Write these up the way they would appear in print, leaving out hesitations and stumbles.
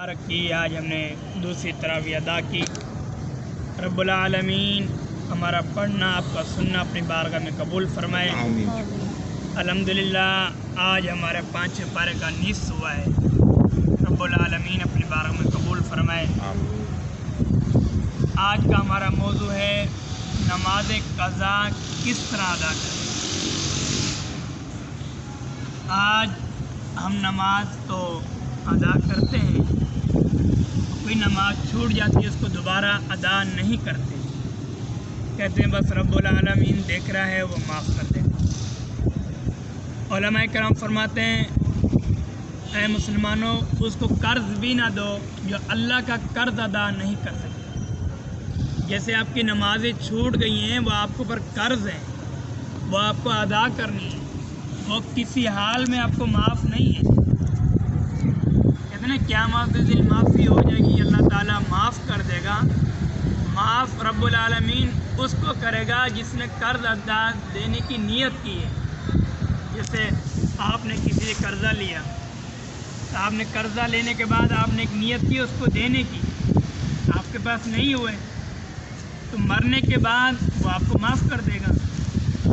की आज हमने दूसरी तरावी अदा की। रब्बुल आलमीन हमारा पढ़ना आपका सुनना अपनी बारगाह में कबूल फरमाए। अल्हम्दुलिल्लाह आज हमारे 5वें पारे का निस्फ़ हुआ है। रब्बुल आलमीन अपनी बारगाह में कबूल फरमाए। आज का हमारा मौजू है नमाज क़ज़ा किस तरह अदा करें। आज हम नमाज तो अदा करते हैं, कोई नमाज छूट जाती है उसको दोबारा अदा नहीं करते, कहते हैं बस रब्बुल आलमीन देख रहा है वो माफ़ कर देगा। उलमाए किराम फरमाते हैं ऐ मुसलमानों उसको कर्ज़ भी ना दो जो अल्लाह का कर्ज़ अदा नहीं कर सकता। जैसे आपकी नमाज़ें छूट गई हैं वो आपके ऊपर कर्ज़ है, वो आपको अदा करनी है, वो किसी हाल में आपको माफ़ नहीं है। क़यामत के दिन माफ़ी हो जाएगी, अल्लाह ताला माफ़ कर देगा। माफ़ रब्बुल आलमीन उसको करेगा जिसने कर्ज़ अदा देने की नीयत की है। जैसे आपने किसी से कर्ज़ा लिया, तो आपने कर्ज़ा लेने के बाद आपने एक नीयत की उसको देने की, आपके पास नहीं हुए तो मरने के बाद वो आपको माफ़ कर देगा।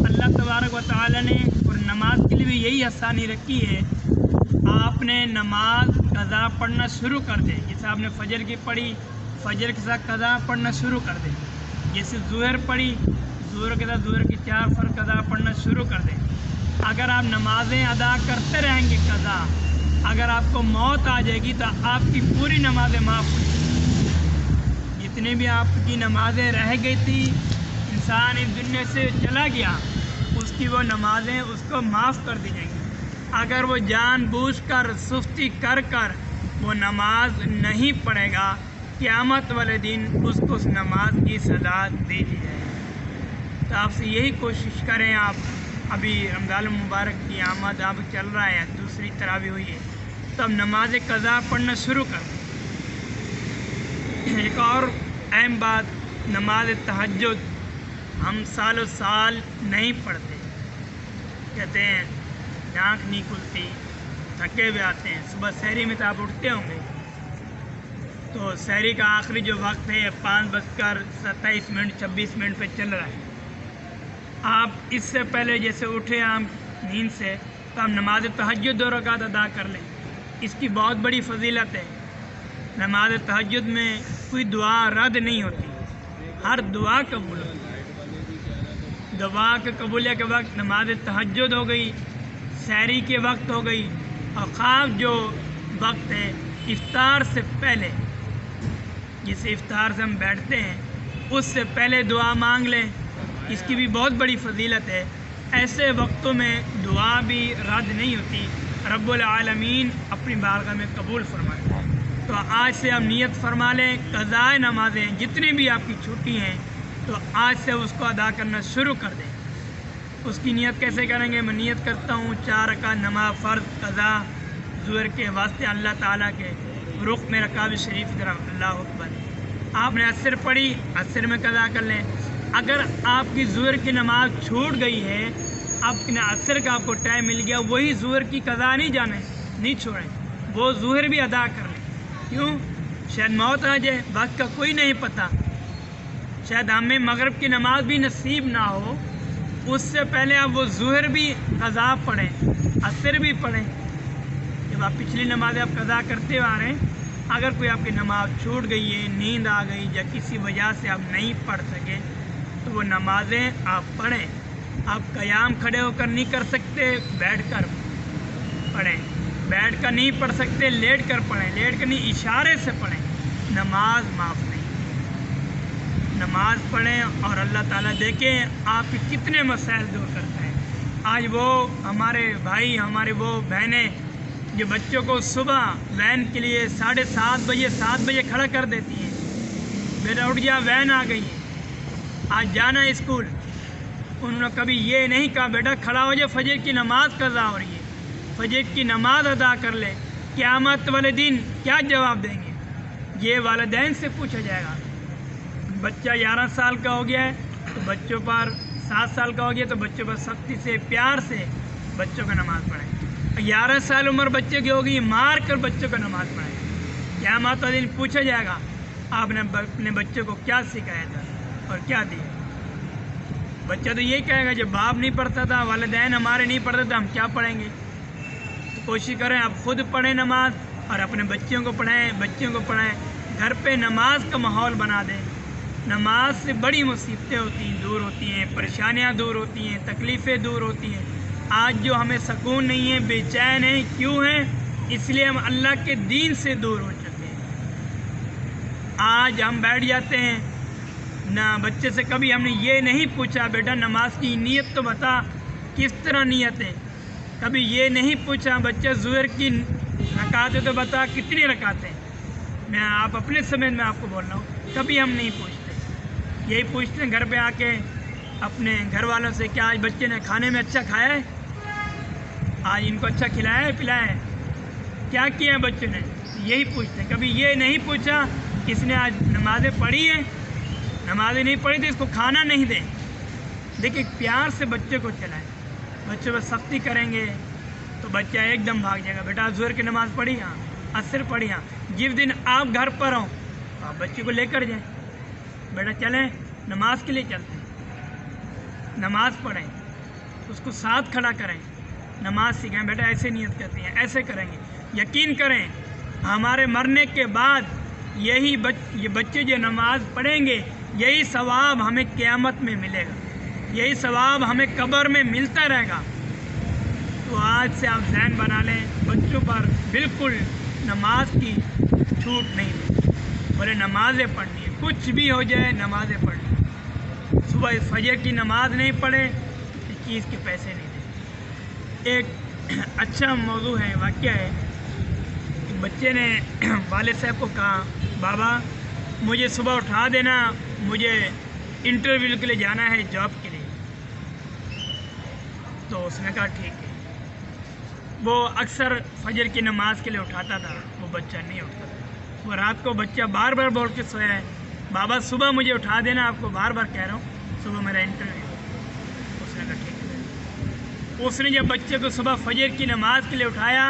अल्लाह तबारक व तआला ने और नमाज के लिए भी यही आसानी रखी है। आपने नमाज क़ज़ा पढ़ना शुरू कर दें, जैसे आपने फ़जर की पढ़ी, फ़जर के साथ क़ज़ा पढ़ना शुरू कर दें। जैसे ज़ुहर पढ़ी, ज़ुहर के साथ ज़ुहर की 4 फ़र्ज़ क़ज़ा पढ़ना शुरू कर दें। अगर आप नमाज़ें अदा करते रहेंगे क़ज़ा, अगर आपको मौत आ जाएगी तो आपकी पूरी नमाज़ें माफ़ हो जाएंगी। जितनी भी आपकी नमाज़ें रह गई थी, इंसान इस दुनिया से चला गया, उसकी वो नमाज़ें उसको माफ़ कर दी जाएंगी। अगर वो जानबूझकर सुस्ती कर कर वो नमाज नहीं पढ़ेगा, क़यामत वाले दिन उसको उस नमाज की सज़ा दे दी जाएगी। तो आपसे यही कोशिश करें, आप अभी रमज़ान मुबारक की आमद अब चल रहा है, दूसरी तरावी हुई है, तो अब नमाज क़ज़ा पढ़ना शुरू कर दें। एक और अहम बात, नमाज तहज्जुद हम सालों साल नहीं पढ़ते। कहते हैं आँख नहीं खुलती, थके हुए आते हैं। सुबह सहरी में तो आप उठते होंगे, तो सहरी का आखिरी जो वक्त है 5:27 पे चल रहा है। आप इससे पहले जैसे उठे आप नींद से, तो आप नमाज तहज्जुद 2 रकात अदा कर लें। इसकी बहुत बड़ी फजीलत है। नमाज तहज्जुद में कोई दुआ रद्द नहीं होती, हर दुआ कबूल होती है। दुआ के कबूलियत के वक्त नमाज तहज्जुद हो गई, सहरी के वक्त हो गई, और ख़ास जो वक्त है इफ्तार से पहले, जिसे इफ्तार से हम बैठते हैं उससे पहले दुआ मांग लें, इसकी भी बहुत बड़ी फजीलत है। ऐसे वक्तों में दुआ भी रद्द नहीं होती, रब्बुल आलमीन अपनी बारगाह में कबूल फरमाए। तो आज से आप नियत फरमा लें, क़ज़ाए नमाज़ें जितनी भी आपकी छुट्टी हैं तो आज से उसको अदा करना शुरू कर दें। उसकी नियत कैसे करेंगे? मैं नियत करता हूँ 4 रकात नमाज फ़र्ज़ क़ज़ा ज़ुहर के वास्ते अल्लाह ताला के रुख में रकाब शरीफ की तरफ, अल्लाह अकबर। आपने असर पढ़ी, असर में क़ज़ा कर लें। अगर आपकी ज़ुहर की नमाज़ छूट गई है, आपने असर का आपको टाइम मिल गया, वही ज़ुहर की क़ज़ा नहीं छोड़ें, वो ज़ुहर भी अदा कर लें। क्यों? शायद मौत आ जाए, वक्त का कोई नहीं पता, शायद हमें मगरिब की नमाज भी नसीब ना हो, उससे पहले आप वो ज़ुहर भी क़ज़ा पढ़ें, असर भी पढ़ें। जब आप पिछली नमाज़ें आप क़ज़ा करते आ रहे हैं, अगर कोई आपकी नमाज़ छूट गई है, नींद आ गई या किसी वजह से आप नहीं पढ़ सके, तो वो नमाज़ें आप पढ़ें। आप क़याम खड़े होकर नहीं कर सकते, बैठ कर पढ़ें। बैठ कर नहीं पढ़ सकते, लेट कर पढ़ें। लेट कर नहीं, इशारे से पढ़ें। नमाज माफ़ नहीं। नमाज पढ़ें और अल्लाह ताला देखें आपके कितने मसाइल दूर करता है। आज वो हमारे भाई, हमारे वो बहनें जो बच्चों को सुबह वैन के लिए 7:30 बजे खड़ा कर देती हैं, बेटा उठ जा, वैन आ गई है, आज जाना है स्कूल। उन्होंने कभी ये नहीं कहा बेटा खड़ा हो जाए, फ़जर की नमाज़ क़ज़ा हो रही है, फ़जर की नमाज़ अदा कर ले। क़यामत वाले दिन क्या जवाब देंगे? ये वालिदैन से पूछा जाएगा। बच्चा 11 साल का हो गया है तो बच्चों पर, 7 साल का हो गया तो बच्चों पर सख्ती से, प्यार से बच्चों का नमाज़ पढ़ें। 11 साल उम्र बच्चे की होगी, मार कर बच्चों का नमाज़ पढ़ें। क़यामत वाले दिन पूछा जाएगा आपने अपने बच्चे को क्या सिखाया था और क्या दिया। बच्चा तो यही कहेगा जब बाप नहीं पढ़ता था, वालिदैन हमारे नहीं पढ़ते थे, हम क्या पढ़ेंगे। तो कोशिश करें आप खुद पढ़ें नमाज और अपने बच्चों को पढ़ाएं, बच्चों को पढ़ाएं। घर पे नमाज का माहौल बना दें। नमाज से बड़ी मुसीबतें दूर होती हैं, परेशानियां दूर होती हैं, तकलीफ़ें दूर होती हैं। आज जो हमें सुकून नहीं है, बेचैन है, क्यों है? इसलिए हम अल्लाह के दीन से दूर हो चुके हैं। आज हम बैठ जाते हैं ना, बच्चे से कभी हमने ये नहीं पूछा बेटा नमाज की नीयत तो बता, किस तरह नीयत है। कभी ये नहीं पूछा बच्चा ज़ुहर की रकातें तो बता, कितनी रकातें। मैं आप अपने समय में आपको बोल रहा हूँ, कभी हम नहीं पूछते। यही पूछते हैं घर पे आके अपने घर वालों से, क्या आज बच्चे ने खाने में अच्छा खाया है, आज इनको अच्छा खिलाया है, पिलाया है, क्या किया है बच्चे ने, यही पूछते हैं। कभी ये नहीं पूछा इसने आज नमाज़ें पढ़ी हैं, नमाज़ें नहीं पढ़ी तो इसको खाना नहीं दें। देखिए प्यार से बच्चे को चलाएं। बच्चे पर सख्ती करेंगे तो बच्चा एकदम भाग जाएगा। बेटा ज़ुहर की नमाज़ पढ़ी, हाँ, असर पढ़ी, हाँ। जिस दिन आप घर पर हो तो आप बच्चे को लेकर जाएं, बेटा चलें नमाज के लिए चलते हैं, नमाज पढ़ें, उसको साथ खड़ा करें, नमाज सिखाएं। बेटा ऐसे नियत करती हैं, ऐसे करेंगे। यकीन करें हमारे मरने के बाद ये बच्चे जो नमाज पढ़ेंगे यही सवाब हमें क़यामत में मिलेगा, यही सवाब हमें कब्र में मिलता रहेगा। तो आज से आप ज़हन बना लें, बच्चों पर बिल्कुल नमाज की छूट नहीं दें। बोले नमाज़ें पढ़नी है, कुछ भी हो जाए नमाज़ें पढ़नी है। सुबह फजर की नमाज नहीं पढ़े इस चीज़ के पैसे नहीं दें। एक अच्छा मौजू है, वाक़या है। बच्चे ने वालिद साहब को कहा बाबा मुझे सुबह उठा देना, मुझे इंटरव्यू के लिए जाना है, जॉब के लिए। तो उसने कहा ठीक है। वो अक्सर फजर की नमाज के लिए उठाता था, वो बच्चा नहीं उठता था। वो रात को बच्चा बार बार बोल के सोया है बाबा सुबह मुझे उठा देना, आपको बार बार कह रहा हूँ सुबह मेरा इंटरव्यू। उसने कहा ठीक है। उसने जब बच्चे को सुबह फजर की नमाज के लिए उठाया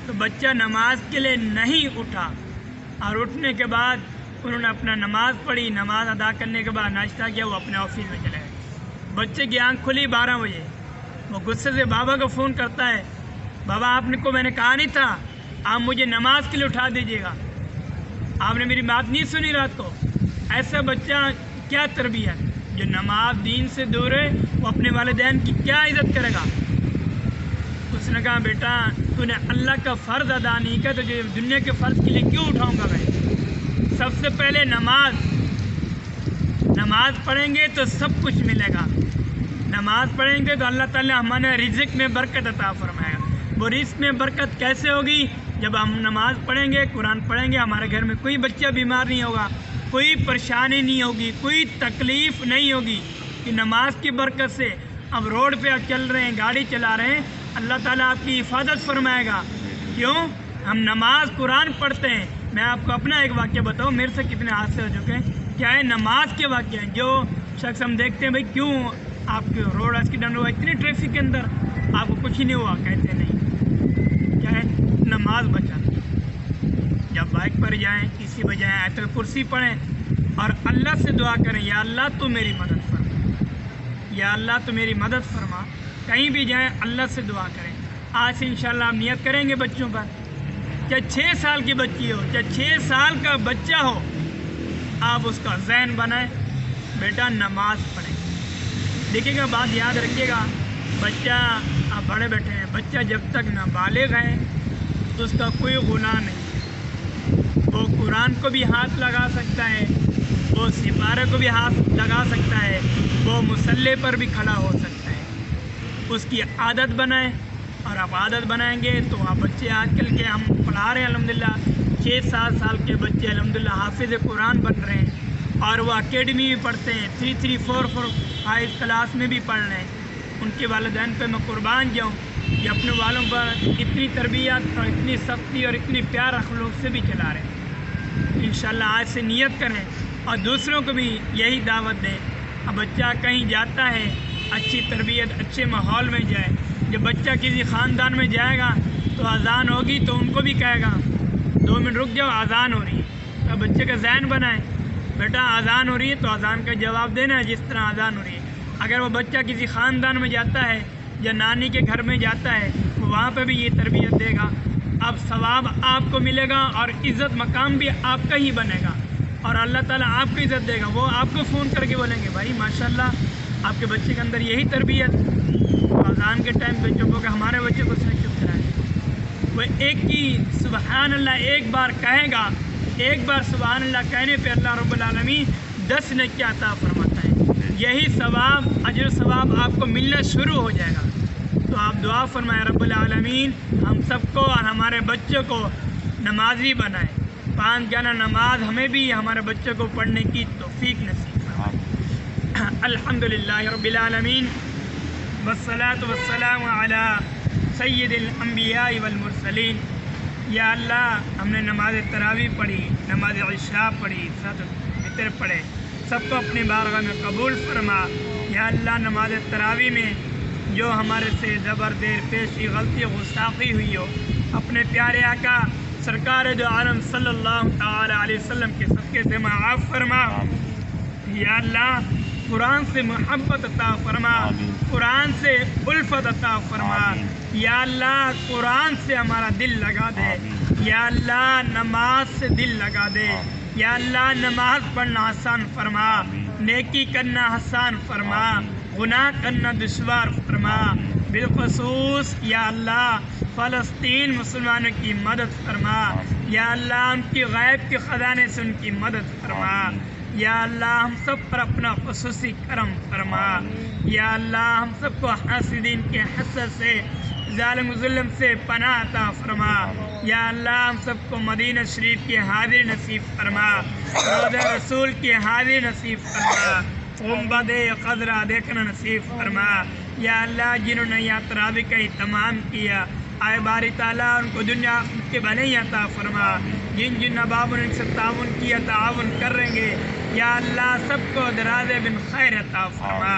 तो बच्चा नमाज के लिए नहीं उठा, और उठने के बाद उन्होंने अपना नमाज पढ़ी। नमाज अदा करने के बाद नाश्ता किया, वो अपने ऑफिस में चले गए। बच्चे की आँख खुली 12 बजे। वो गुस्से से बाबा को फ़ोन करता है, बाबा आपने को मैंने कहा नहीं था आप मुझे नमाज के लिए उठा दीजिएगा, आपने मेरी बात नहीं सुनी रात को। ऐसा बच्चा क्या तरबियत, जो नमाज दीन से दूर है वो अपने वालिदैन की क्या इज़्ज़त करेगा। उसने कहा बेटा तूने अल्लाह का फ़र्ज़ अदा नहीं किया, तो जो दुनिया के फ़र्ज़ के लिए क्यों उठाऊँगा मैं। सबसे पहले नमाज पढ़ेंगे तो सब कुछ मिलेगा। नमाज पढ़ेंगे तो अल्लाह ताला हमारे रिज़्क़ में बरकत अता फरमाएगा। वो रिज़्क़ में बरकत कैसे होगी, जब हम नमाज पढ़ेंगे, कुरान पढ़ेंगे, हमारे घर में कोई बच्चा बीमार नहीं होगा, कोई परेशानी नहीं होगी, कोई तकलीफ़ नहीं होगी। कि नमाज की बरकत से अब रोड पे आप चल रहे हैं, गाड़ी चला रहे हैं, अल्लाह ताला आपकी हिफाजत फरमाएगा। क्यों? हम नमाज कुरान पढ़ते हैं। मैं आपको अपना एक वाक़या बताऊँ, मेरे से कितने हादसे हो चुके हैं। क्या है नमाज के वाक़े हैं। जो शख्स हम देखते हैं भाई क्यों आपके रोड एक्सीडेंट हुआ, इतनी ट्रैफिक के अंदर आपको कुछ ही नहीं हुआ, कहते नहीं। क्या है नमाज बचाना। जब बाइक पर जाएं, किसी बजाय आयतुल कुर्सी पढ़ें और अल्लाह से दुआ करें, या अल्लाह तो मेरी मदद फरमा, या अल्लाह तो मेरी मदद फरमा। कहीं भी जाएं अल्लाह से दुआ करें। आज से इंशाल्लाह आप नियत करेंगे बच्चों पर, चाहे 6 साल की बच्ची हो, चाहे 6 साल का बच्चा हो, आप उसका ज़हन बनाएं बेटा नमाज पढ़ें। देखिएगा बात याद रखिएगा, बच्चा आप बड़े बैठे हैं, बच्चा जब तक नाबालिग है तो उसका कोई गुनाह नहीं। वो कुरान को भी हाथ लगा सकता है, वो सिपारे को भी हाथ लगा सकता है, वो मुसल्ले पर भी खड़ा हो सकता है। उसकी आदत बनाएं, और आप आदत बनाएंगे तो आप बच्चे आजकल के हम पढ़ा रहे हैं अल्हम्दुलिल्लाह, 6-7 साल के बच्चे अल्हम्दुलिल्लाह हाफिज़ कुरान बन रहे हैं, और वो अकेडमी में पढ़ते हैं, 3, 4, 5 क्लास में भी पढ़ रहे हैं। उनके वालिदैन पे मैं कुर्बान जाऊँ कि अपने वालों पर इतनी तरबियत और इतनी सख्ती और इतनी प्यार अखलाक से भी चला रहे हैं। इंशाल्लाह आज से नियत करें और दूसरों को भी यही दावत दें। अब बच्चा कहीं जाता है अच्छी तरबियत, अच्छे माहौल में जाए। जब बच्चा किसी ख़ानदान में जाएगा तो अज़ान होगी तो उनको भी कहेगा 2 منٹ رک جاؤ، اذان ہو رہی ہے، تو بچے کا ذہن بنائیں بیٹا اذان ہو رہی ہے تو اذان کا جواب دینا ہے جس طرح اذان ہو رہی ہے۔ اگر وہ بچہ کسی خاندان میں جاتا ہے یا نانی کے گھر میں جاتا ہے وہاں پہ بھی یہ تربیت دے گا، اب ثواب آپ کو ملے گا اور عزت مقام بھی آپ کا ہی بنے گا، اور اللہ تعالیٰ آپ کو عزت دے گا۔ وہ آپ کو فون کر کے بولیں گے بھائی ماشاءاللہ آپ کے بچے کے اندر یہی تربیت، تو اذان کے ٹائم پہ چپ ہو کے ہمارے بچے کو اس نے چپ کرایا۔ وہ ایک کی سبحان اللہ ایک بار کہے گا، ایک بار سبحان اللہ کہنے پہ اللہ رب العالمین 10 نیکی عطا فرماتا ہے۔ یہی ثواب اجر ثواب آپ کو ملنا شروع ہو جائے گا۔ تو آپ دعا فرمائیں رب العالمین ہم سب کو اور ہمارے بچوں کو نمازی بنائے، 5 جانا نماز ہمیں بھی ہمارے بچوں کو پڑھنے کی توفیق نصیب فرمائے۔ الحمدللہ رب العالمین والصلاة والسلام علی سید الانبیاء والمرسلین۔ یا اللہ ہم نے نماز تراویح پڑھی، نماز عشاء پڑھی، صلاۃ الفطر پڑھے، سب کو اپنی بارگاہ میں قبول فرما۔ یا اللہ نماز تراویح میں جو ہمارے سے زبر دیر پیشی غلطی گستاخی ہوئی ہو اپنے پیارے آقا سرکار دو عالم صلی اللہ تعالی علیہ وسلم کے صدقے سے معاف فرما۔ یا اللہ قرآن سے محبت عطا فرما، قرآن سے الفت عطا فرما۔ یا اللہ قرآن سے ہمارا دل لگا دے، یا اللہ نماز سے دل لگا دے، یا اللہ نماز پڑھنا آسان فرما، نیکی کرنا آسان فرما، گناہ کرنا دشوار فرما۔ بالخصوص یا اللہ فلسطین مسلمانوں کی مدد فرما، یا اللہ ان کی غیب کے خزانے سے ان کی مدد فرما۔ یا اللہ ہم سب پر اپنا خصوصی کرم فرما۔ یا اللہ ہم سب کو حاسدین کے حسد سے، ظالم و ظلم سے پناہ عطا فرما۔ یا اللہ ہم سب کو مدینہ شریف کی حاضر نصیب فرما، روضہ رسول کی حاضر نصیب فرما، گنبد خضرا دیکھنا نصیب فرما۔ یا اللہ جنہوں نے یہاں تراویح کا اہتمام کیا آئے باری تعالیٰ ان کو دنیا کے بھلے ہی عطا فرما۔ جن جن احباب نے ان سے تعاون کیا تعاون کر رہیں گے یا اللہ سب کو دراز بن خیر عطا فرما۔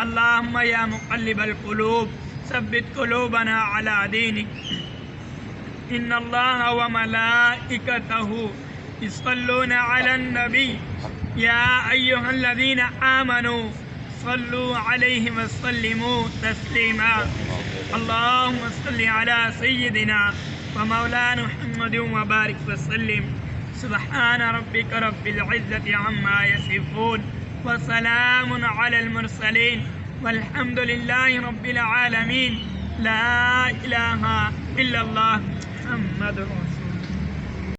اللہم یا مقلب القلوب ثبت قلوبنا علی دینک۔ ان اللہ وملائکتہ یصلون علی النبی یا ایہا الذین آمنوا صلوا علیہ وسلموا تسلیما۔ اللہم صلی علی سیدنا ومولانا محمد وبارک وسلم۔ سبحان ربک رب العزت عما یصفون وسلام علی المرسلین والحمد للہ رب العالمین۔ لا الہ الا اللہ محمد